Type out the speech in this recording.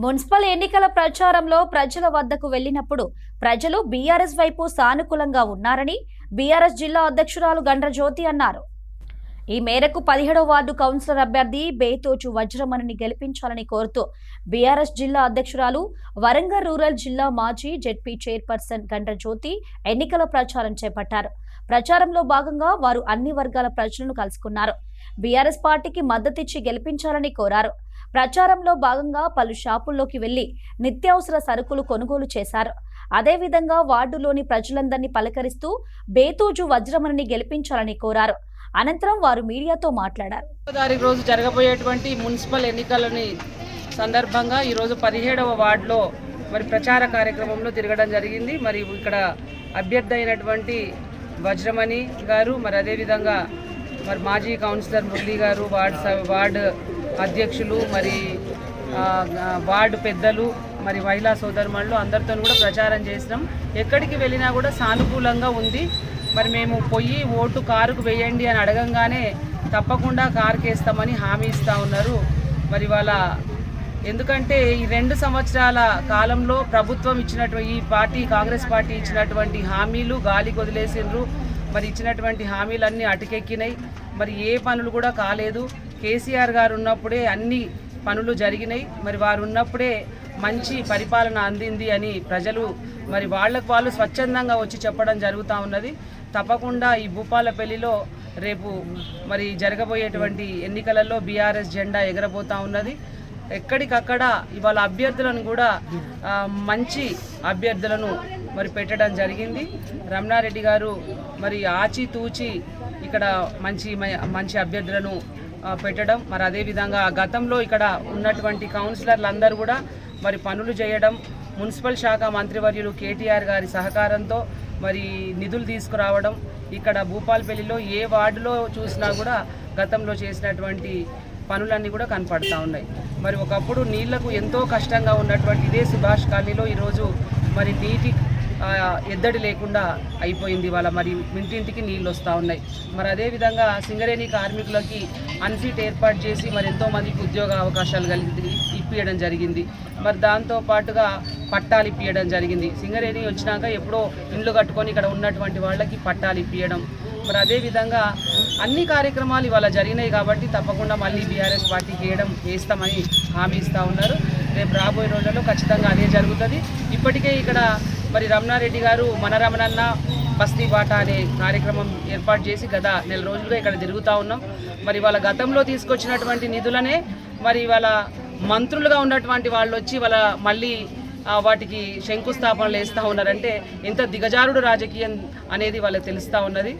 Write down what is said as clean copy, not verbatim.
Municipal ఎన్నికల ప్రచారంలో ప్రజల వద్దకు వెళ్లినప్పుడు ప్రజలు బీఆర్ఎస్ వైపు సానుకూలంగా ఉన్నారని బీఆర్ఎస్ జిల్లా అధ్యక్షురాలు గండ్ర జ్యోతి అన్నారు. ఈ మేరకు 17వ వార్డు కౌన్సిలర్ అభ్యర్థి బేతోచు వజ్రమణిని గెలిపించాలని కోరుతూ బీఆర్ఎస్ జిల్లా అధ్యక్షురాలు, వరంగల్ రూరల్ జిల్లా మాజీ జెడ్పీ చైర్పర్సన్ గండ్ర జ్యోతి ఎన్నికల ప్రచారం చేపట్టారు. ప్రచారంలో భాగంగా వారు అన్ని వర్గాల ప్రజలను కలుసుకున్నారు. బీఆర్ఎస్ పార్టీకి మద్దతిచ్చి గెలిపించాలని కోరారు. ప్రచారంలో భాగంగా పలు షాపుల్లోకి వెళ్లి నిత్యావసర సరుకులు కొనుగోలు చేశారు. అదేవిధంగా వార్డులోని ప్రజలందరినీ పలకరిస్తూ బేతోజు వజ్రమణిని గెలిపించాలని కోరారు. అనంతరం వారు మీడియాతో మాట్లాడారు. రోజు జరగబోయేటువంటి మున్సిపల్ ఎన్నికలని సందర్భంగా ఈరోజు 17వ వార్డులో మరి ప్రచార కార్యక్రమంలో తిరగడం జరిగింది. మరి ఇక్కడ అభ్యర్థి అయినటువంటి వజ్రమణి గారు, మరి అదేవిధంగా మరి మాజీ కౌన్సిలర్ మురళి గారు, వార్డు అధ్యక్షులు, మరి వార్డు పెద్దలు, మరి మహిళా సోదరుమణులు అందరితో కూడా ప్రచారం చేసినాం. ఎక్కడికి వెళ్ళినా కూడా సానుకూలంగా ఉంది. మరి మేము పోయి ఓటు కారుకు వేయండి అని అడగంగానే తప్పకుండా కారుకి వేస్తామని హామీ ఇస్తూ ఉన్నారు. మరి వాళ్ళ ఎందుకంటే ఈ 2 సంవత్సరాల కాలంలో ప్రభుత్వం ఇచ్చినటువంటి ఈ పార్టీ కాంగ్రెస్ పార్టీ ఇచ్చినటువంటి హామీలు గాలికి వదిలేసిండ్రు. మరి ఇచ్చినటువంటి హామీలన్నీ అటుకెక్కినాయి. మరి ఏ పనులు కూడా కాలేదు. కేసీఆర్ గారు ఉన్నప్పుడే అన్ని పనులు జరిగినాయి. మరి వారు ఉన్నప్పుడే మంచి పరిపాలన అందింది అని ప్రజలు మరి వాళ్ళు స్వచ్ఛందంగా వచ్చి చెప్పడం జరుగుతూ ఉన్నది. తప్పకుండా ఈ భూపాలపల్లిలో రేపు మరి జరగబోయేటువంటి ఎన్నికలలో బీఆర్ఎస్ జెండా ఎగరబోతూ ఉన్నది. ఎక్కడికక్కడ ఇవాళ అభ్యర్థులను కూడా మంచి అభ్యర్థులను మరి పెట్టడం జరిగింది. రమణారెడ్డి గారు మరి ఆచితూచి ఇక్కడ మంచి అభ్యర్థులను పెట్టడం, మరి అదేవిధంగా గతంలో ఇక్కడ ఉన్నటువంటి కౌన్సిలర్లు అందరూ కూడా మరి పనులు చేయడం, మున్సిపల్ శాఖ మంత్రివర్యులు కేటీఆర్ గారి సహకారంతో మరి నిధులు తీసుకురావడం, ఇక్కడ భూపాలపల్లిలో ఏ వార్డులో చూసినా కూడా గతంలో చేసినటువంటి పనులన్నీ కూడా కనపడతా ఉన్నాయి. మరి ఒకప్పుడు నీళ్లకు ఎంతో కష్టంగా ఉన్నటువంటి ఇదే సుభాష్ కాలనీలో ఈరోజు మరి నీటి ఎద్దడి లేకుండా అయిపోయింది. వాళ్ళ మరి ఇంటింటికి నీళ్ళు వస్తూ ఉన్నాయి. మరి అదేవిధంగా సింగరేణి కార్మికులకి అన్ఫిట్ ఏర్పాటు చేసి మరి ఎంతోమందికి ఉద్యోగ అవకాశాలు ఇప్పియడం జరిగింది. మరి దాంతోపాటుగా పట్టాలు ఇప్పియడం జరిగింది. సింగరేణి వచ్చినాక ఎప్పుడో ఇండ్లు కట్టుకొని ఇక్కడ ఉన్నటువంటి వాళ్ళకి పట్టాలు ఇప్పియడం, మరి అదేవిధంగా అన్ని కార్యక్రమాలు ఇవాళ జరిగినాయి. కాబట్టి తప్పకుండా మళ్ళీ బీఆర్ఎస్ పార్టీకి వేస్తామని హామీ ఇస్తూ ఉన్నారు. రేపు రాబోయే రోజుల్లో ఖచ్చితంగా అదే జరుగుతుంది. ఇప్పటికే ఇక్కడ మరి రమణారెడ్డి గారు మన రమణన్న బస్తీ బాట అనే కార్యక్రమం ఏర్పాటు చేసి గత 1 నెల రోజులుగా ఇక్కడ తిరుగుతూ ఉన్నాం. మరి వాళ్ళ గతంలో తీసుకొచ్చినటువంటి నిధులనే మరి వాళ్ళ మంత్రులుగా ఉన్నటువంటి వాళ్ళు వచ్చి వాళ్ళ మళ్ళీ వాటికి శంకుస్థాపనలు వేస్తూ ఉన్నారంటే ఎంత దిగజారుడు రాజకీయం అనేది వాళ్ళకి తెలుస్తూ ఉన్నది.